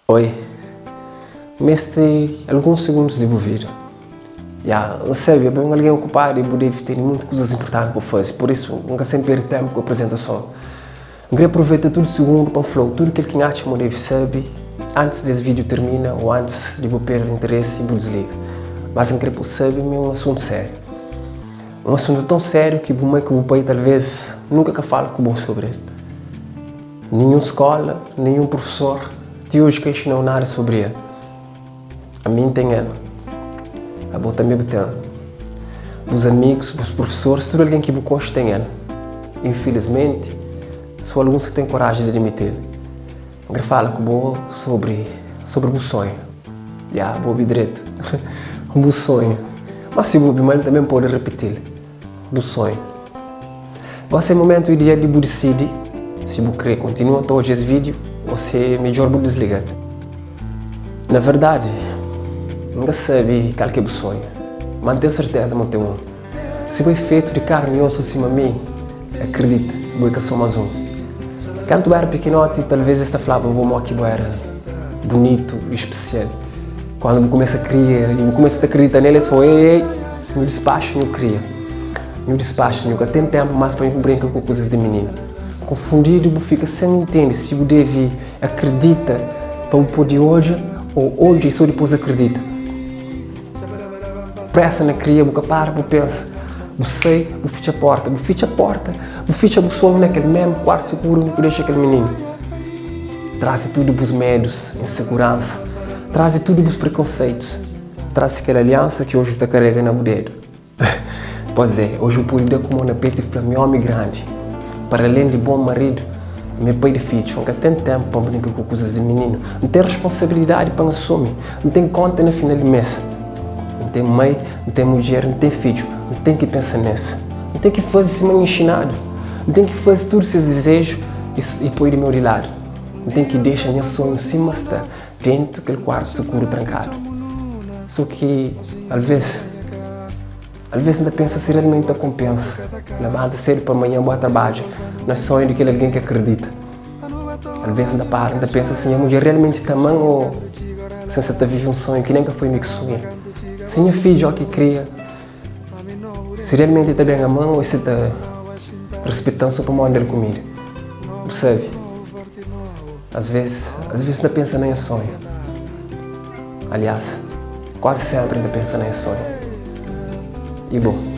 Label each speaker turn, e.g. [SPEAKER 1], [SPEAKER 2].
[SPEAKER 1] Oi, mas tem alguns segundos de ouvir. Sabe, é bem alguém ocupado e deve ter muitas coisas importantes para fazer, por isso nunca sempre perder tempo com a apresentação. Eu queria aproveitar todo segundo para falar tudo aquilo que acha que deve saber antes desse vídeo termina ou antes de eu perder interesse e eu desliga. Mas eu queria saber é um assunto sério. Um assunto tão sério que o pai talvez nunca fala com você sobre ele. Nenhuma escola, nenhum professor de hoje que ensinou nada sobre ele. A mim tem ela. A boa também tem. Os amigos, os professores, tudo alguém que você conhece tem ela. Infelizmente, só alguns que têm coragem de admitir. Eu quero falar com você sobre o sonho. Vou ouvir direito. O sonho. Mas se você mal também pode repetir. O sonho. Vai ser o momento ideal de você decidir se você quer continuar todo esse vídeo ou se é melhor você desligar. Na verdade, nunca sabe qual que é o sonho. Mas tenho certeza que tem um. Se você é feito de carne e osso acima de mim, acredita, você é só mais um. Quando eu era pequenote, talvez esta falava que eu era bonito e especial. Quando eu começo a criar e eu começo a acreditar nele, eu falo, meu despacho eu cria. Meu despacho, eu tenho tempo mais para brincar com coisas de menino. Confundido, eu fico sem entender se eu deve acreditar para o poder hoje ou hoje só depois acredita. Pressa na cria, eu para, eu penso. Eu sei, eu fecho a porta, eu fecho o sonho naquele mesmo quarto seguro que deixa aquele menino. Traz tudo os medos, insegurança, traz tudo os preconceitos, traz aquela aliança que hoje está carregando no dedo. Pois é, hoje eu pude dar como na peito e falar, meu homem grande, para além de bom marido, meu pai de filho, nunca tem tempo para brincar com coisas de menino, não tem responsabilidade para assumir, não tem conta no final do mês. Não tem mãe, não tem mulher, não tem filho, não tem que pensar nisso. Não tem que fazer esse manhã ensinado. Não tem que fazer todos os seus desejos e pôr de meu lado. Não tem que deixar meu sonho se mostrar dentro daquele quarto seguro trancado. Só que, às vezes ainda pensa se realmente compensa. Levanta cedo para amanhã, bom trabalho. Não é sonho daquele alguém que acredita. Às vezes ainda pensa assim, a mulher realmente está mãe ou se você está vivendo um sonho que nunca foi meu sonho. Se minha filha que cria, se realmente está bem a mão ou se está respeitando só para mandar comida. Percebe? Às vezes ainda pensa nem sonho. Aliás, quase sempre ainda pensa nem sonho. E bom.